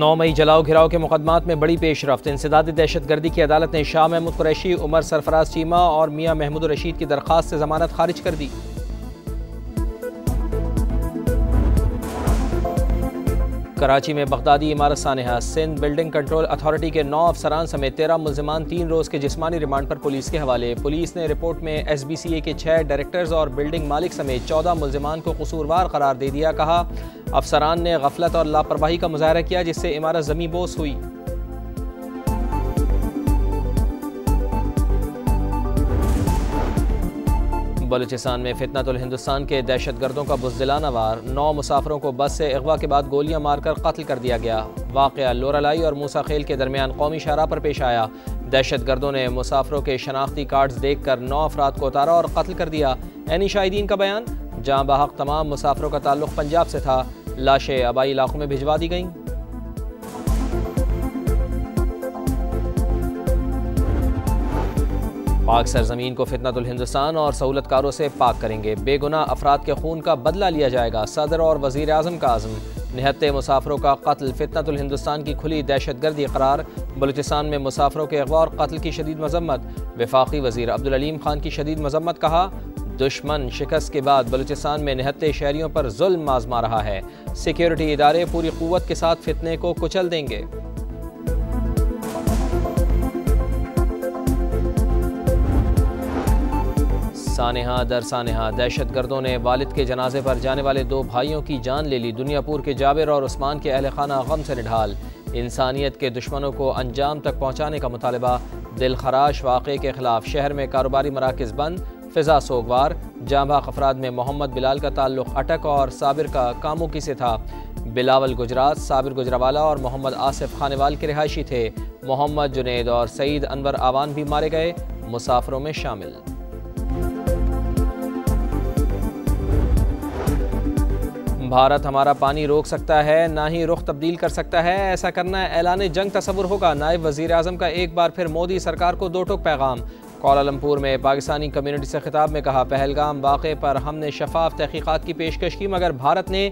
9 मई जलाओ घिराव के मुकदमात में बड़ी पेशरफ्त। इंसदादी दहशत गर्दी की अदालत ने शाह महमूद कुरैशी, उमर सरफराज चीमा और मियां महमूद रशीद की दरख्वास्त से जमानत खारिज कर दी। कराची में बगदादी इमारत सानेहा, सिंध बिल्डिंग कंट्रोल अथॉरिटी के 9 अफसरान समेत 13 मुल्जिमान 3 रोज़ के जिस्मानी रिमांड पर पुलिस के हवाले। पुलिस ने रिपोर्ट में SBCA के 6 डायरेक्टर्स और बिल्डिंग मालिक समेत 14 मुल्जिमान को कसूरवार करार दे दिया। कहा, अफसरान ने गफलत और लापरवाही का मुजाहरा किया जिससे इमारत ज़मीं बोस हुई। बलूचिस्तान में फितनतुल हिंदुस्तान के दहशतगर्दों का बुज़दिलाना वार, 9 मुसाफिरों को बस से अगवा के बाद गोलियां मारकर कत्ल कर दिया गया। वाक़या लोरालाई और मूसा खेल के दरमियान कौमी शाहराह पर पेश आया। दहशतगर्दों ने मुसाफिरों के शनाख्ती कार्ड्स देखकर 9 अफराद को उतारा और कत्ल कर दिया। एनी शाहिदीन का बयान, जहां बहक तमाम मुसाफिरों का ताल्लुक पंजाब से था। लाशें आबाई इलाकों में भिजवा दी गईं। पाक सरजमीन को फितनतुल हिंदुस्तान और सहूलतकारों से पाक करेंगे। बेगुनाह अफराद के खून का बदला लिया जाएगा। सदर और वज़ीर आज़म का आज़म। निहत्ते मुसाफिरों का कत्ल फितनतुल हिंदुस्तान की खुली दहशतगर्दी करार। बलूचिस्तान में मुसाफिरों के अगवा और कत्ल की शदीद मजम्मत। वफाकी वज़ीर अब्दुल अलीम खान की शदीद मजम्मत। कहा, दुश्मन शिकस्त के बाद बलूचिस्तान में निहत्ते शहरियों पर जुल्म आजमा रहा है। सिक्योरिटी इदारे पूरी क़ुव्वत के साथ फितने को कुचल देंगे। सानेहा दर सानेहा, दहशतगर्दों ने वालिद के जनाजे पर जाने वाले 2 भाइयों की जान ले ली। दुनियापुर के जाबिर और उस्मान के अहल खाना गम से निढाल। इंसानियत के दुश्मनों को अंजाम तक पहुँचाने का मुतालबा। दिल खराश वाक़े के खिलाफ शहर में कारोबारी मराकज़ बंद। फ़िज़ा सोगवार। जांबाग अफराद में मोहम्मद बिलाल का ताल्लुक अटक और साबिर का कामुकी से था। बिलावल गुजरात, साबिर गुजरावाला और मोहम्मद आसिफ खानेवाल के रिहायशी थे। मोहम्मद जुनेद और सईद अनवर आवान भी मारे गए, मुसाफिरों में शामिल। भारत हमारा पानी रोक सकता है, ना ही रुख तब्दील कर सकता है। ऐसा करना ऐलान जंग तस्वुर होगा। नायब वज़ीर आज़म का एक बार फिर मोदी सरकार को 2 टोक पैगाम। कोलालमपुर में पाकिस्तानी कम्युनिटी से खिताब में कहा, पहलगाम वाक़े पर हमने शफाफ तहकीकात की पेशकश की मगर भारत ने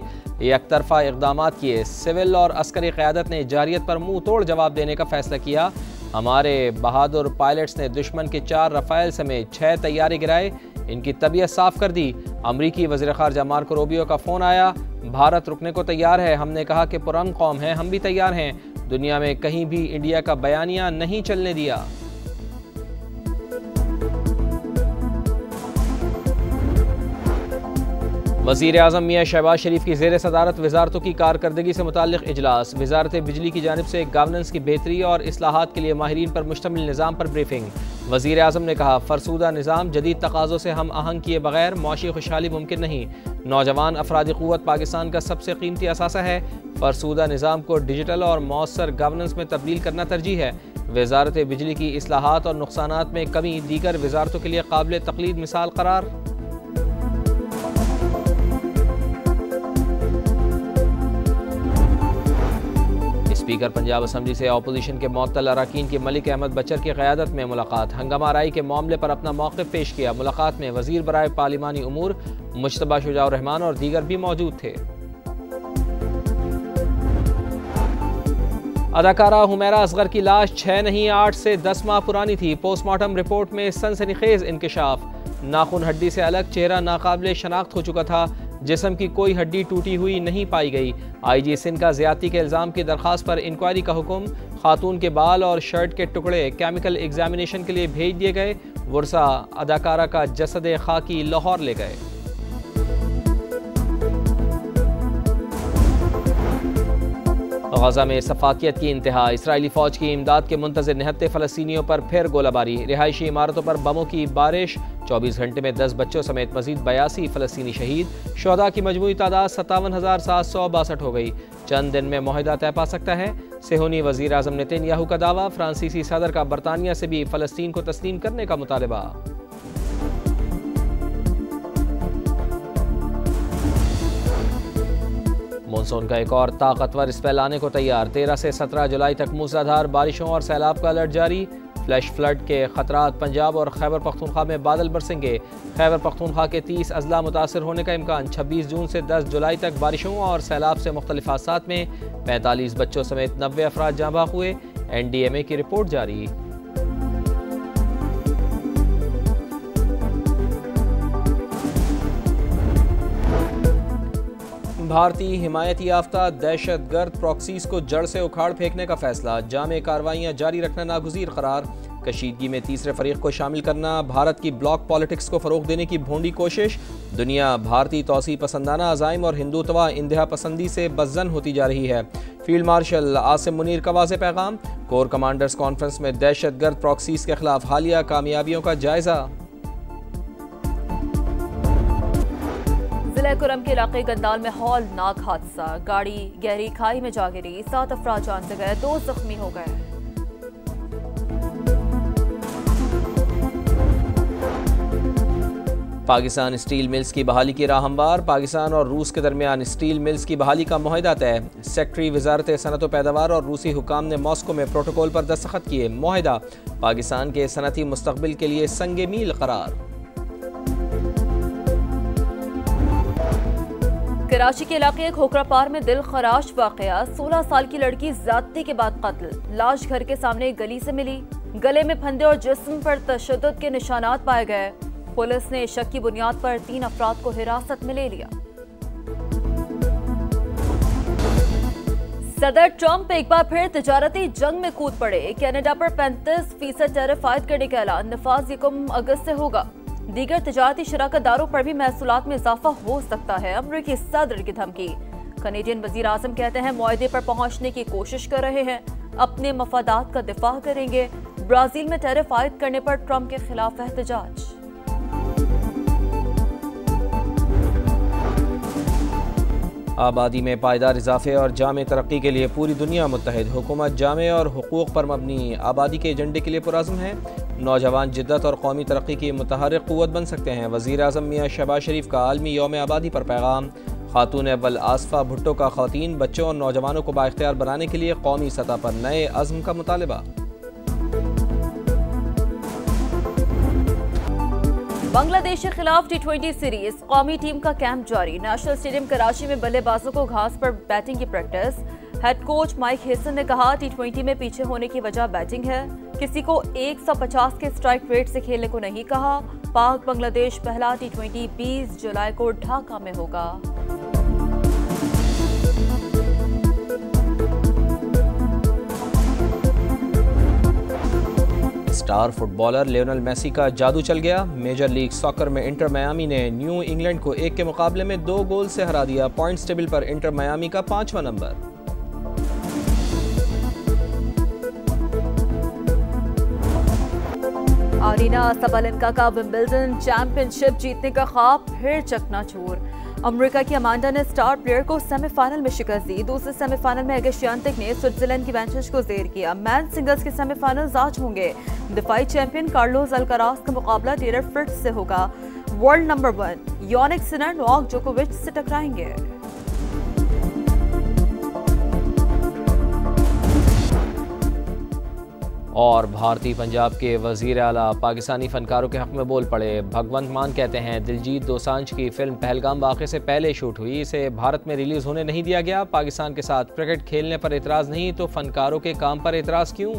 एकतरफा इक़दामात किए। सिविल और अस्करी क़यादत ने जारियत पर मुँह तोड़ जवाब देने का फ़ैसला किया। हमारे बहादुर पायलट्स ने दुश्मन के 4 रफ़ाइल समेत 6 तैयारे गिराए। इनकी तबीयत साफ़ कर दी। अमरीकी वज़ीर ख़ारजा मार्को रूबियो का फ़ोन आया, भारत रुकने को तैयार है। हमने कहा कि पुरअमन कौम है, हम भी तैयार हैं। दुनिया में कहीं भी इंडिया का बयानिया नहीं चलने दिया। वज़ीर आज़म मियां शहबाज शरीफ की ज़ेर सदारत वज़ारतों की कारकर्दगी से मुताल्लिक़ इजलास। वज़ारत बिजली की जानिब से गवर्नेंस की बेहतरी और इस्लाहात के लिए माहिरीन पर मुश्तमिल निज़ाम पर ब्रीफिंग। वज़ीर आज़म ने कहा, फरसूदा निज़ाम जदीद तकाज़ों से हम आहंग किए बगैर मौशी खुशहाली मुमकिन नहीं। नौजवान अफरादी क़ुव्वत पाकिस्तान का सबसे कीमती असासा है। फरसूदा निज़ाम को डिजिटल और मौसर गवर्नेंस में तब्दील करना तरजीह है। वज़ारत बिजली की इस्लाहात और नुकसानात में कमी दीगर वज़ारतों के लिए काबिल तक़लीद मिसाल करार। स्पीकर पंजाब असम्बली से अपोजिशन के मुअत्तल अरकान की मलिक अहमद बचर की क़यादत में मुलाकात। हंगामा आराई के मामले पर अपना मौक़िफ़ पेश किया। मुलाकात में वज़ीर बराए पार्लिमानी उमूर मुज्तबा शुजाउर रहमान और दीगर भी मौजूद थे। अदाकारा हुमैरा असगर की लाश 6 नहीं 8 से 10 माह पुरानी थी। पोस्टमार्टम रिपोर्ट में सनसनीखेज इंकशाफ। नाखून हड्डी से अलग, चेहरा नाकाबिले शनाख्त हो चुका था। जिस्म की कोई हड्डी टूटी हुई नहीं पाई गई। IG सिंध का ज़्यादती के इल्ज़ाम की दरख्वास्त पर इंक्वायरी का हुक्म। खातून के बाल और शर्ट के टुकड़े केमिकल एग्जामिनेशन के लिए भेज दिए गए। वर्सा अदाकारा का जसद खाकी लाहौर ले गए। गजा में सफाकियत की इंतहा। इसराइली फ़ौज की इमदाद के मुंतज़िर निहत्ते फ़लस्तीनियों पर फिर गोलाबारी। रिहायशी इमारतों पर बमों की बारिश। 24 घंटे में 10 बच्चों समेत मजीद 82 फ़लस्तीनी शहीद। शुहदा की मजमूई तादाद 57,762 हो गई। चंद दिन में मुआहदा तय पा सकता है। सेहूनी वज़ीर आज़म नेतन्याहू का दावा। फ्रांसीसी सदर का बरतानिया से भी फ़लस्तीन को तस्लीम करने का मुतालबा। मानसून का एक और ताकतवर स्पेल आने को तैयार। 13 से 17 जुलाई तक मूसलाधार बारिशों और सैलाब का अलर्ट जारी। फ्लैश फ्लड के खतरात, पंजाब और खैबर पख्तूनख्वा में बादल बरसेंगे। खैबर पख्तूनख्वा के 30 अजला मुतासर होने का इम्कान। 26 जून से 10 जुलाई तक बारिशों और सैलाब से मुख्तलिफ हादसात में 45 बच्चों समेत 90 अफराद जाँ बहक हुए। NDMA की रिपोर्ट जारी। भारतीय हिमायती याफ्ता दहशतगर्द प्रॉक्सीज को जड़ से उखाड़ फेंकने का फैसला। जामे कार्रवाइयाँ जारी रखना नागुज़ीर करार। कशीदगी में तीसरे फरीक को शामिल करना भारत की ब्लॉक पॉलिटिक्स को फ़रोग़ देने की भोंडी कोशिश। दुनिया भारतीय तौसी पसंदाना अज़ाइम और हिंदुत्वा इंतहा पसंदी से बज़्ज़न होती जा रही है। फील्ड मार्शल आसिम मुनीर का वाज़ेह पैगाम। कोर कमांडर्स कॉन्फ्रेंस में दहशतगर्द प्रॉक्सीज के खिलाफ हालिया कामयाबियों का जायज़ा। जिला कुरम के इलाके गंदाल में हौलनाक हादसा। गाड़ी गहरी खाई में जा गिरी, 7 अफराद जान से गए, 2 जख्मी हो गए। पाकिस्तान स्टील मिल्स की बहाली की राह हमवार। पाकिस्तान और रूस के दरमियान स्टील मिल्स की बहाली का मुआहदा तय। सेक्रेटरी वजारत सनत व पैदावार और रूसी हुकाम ने मॉस्को में प्रोटोकॉल पर दस्तखत किए। मुआहदा पाकिस्तान के सनती मुस्तकबिल के लिए संगे मील करार। कराची के इलाके खोखरापार में दिल खराश वाकया। 16 साल की लड़की ज़्यादती के बाद कत्ल। लाश घर के सामने एक गली से मिली। गले में फंदे और जिस्म पर तशद्दुद के निशानात पाए गए। पुलिस ने शक की बुनियाद पर 3 अफराद को हिरासत में ले लिया। सदर ट्रंप एक बार फिर तिजारती जंग में कूद पड़े। कनाडा पर 35% टैरिफ आयद करने का ऐलान। नफाज 1 अगस्त से होगा। दीगर तिजारती शराकतदारों पर भी महसूलात में इजाफा हो सकता है। अमरीकी सदर की धमकी। कनेडियन वजीर आजम कहते हैं मुआहदे पर पहुंचने की कोशिश कर रहे हैं, अपने मफादात का दिफा करेंगे। ब्राजील में टैरिफ आयद करने पर ट्रंप के खिलाफ एहतजाज। आबादी में पायदार इजाफे और जामे तरक्की के लिए पूरी दुनिया मुत्तहिद। हुकूमत जामे और हुकूक पर मबनी आबादी के एजेंडे के लिए पुरज़्म है। नौजवान जिद्दत और कौमी तरक्की की मुतहर्रिक क़ुव्वत बन सकते हैं। वज़ीर आज़म मियां शहबाज शरीफ का आलमी यौम आबादी पर पैगाम। खातून अव्वल आसफा भुट्टो का ख़वातीन, बच्चों और नौजवानों को बाइख्तियार बनाने के लिए कौमी सतह पर नए अज़्म का मुतालबा। बांग्लादेश के खिलाफ T20 सीरीज। कौमी टीम का कैंप जारी। नेशनल स्टेडियम कराची में बल्लेबाजों को घास पर बैटिंग की practice. Head coach Mike Hesson ने कहा T20 में पीछे होने की वजह बैटिंग है। किसी को 150 के स्ट्राइक रेट से खेलने को नहीं कहा। पाक बांग्लादेश पहला T20 20 जुलाई को ढाका में होगा। स्टार फुटबॉलर लियोनेल मेसी का जादू चल गया। मेजर लीग सॉकर में इंटर मियामी ने न्यू इंग्लैंड को 1 के मुकाबले में 2 गोल से हरा दिया। पॉइंट्स टेबल पर इंटर मियामी का 5वां नंबर। आरीना सबलेंका का विंबलडन चैंपियनशिप जीतने का ख्वाब फिर चकनाचूर। अमेरिका की अमांडा ने स्टार प्लेयर को सेमीफाइनल में शिकस्त दी। दूसरे सेमीफाइनल में अगस्टियानटिक ने स्विट्जरलैंड की वेंचर्स को जेर किया। मैन सिंगल्स के सेमीफाइनल्स आज होंगे। दिफाई चैंपियन कार्लोस अल्काराज का मुकाबला टेलर फ्रिट्ज से होगा। World number 1 Jannik Sinner Novak जोकोविच से टकराएंगे। और भारतीय पंजाब के वज़ीर आला पाकिस्तानी फनकारों के हक़ में बोल पड़े। भगवंत मान कहते हैं दिलजीत दोसांझ की फिल्म पहलगाम वाक़े से पहले शूट हुई, इसे भारत में रिलीज़ होने नहीं दिया गया। पाकिस्तान के साथ क्रिकेट खेलने पर एतराज़ नहीं तो फनकारों के काम पर एतराज़ क्यों?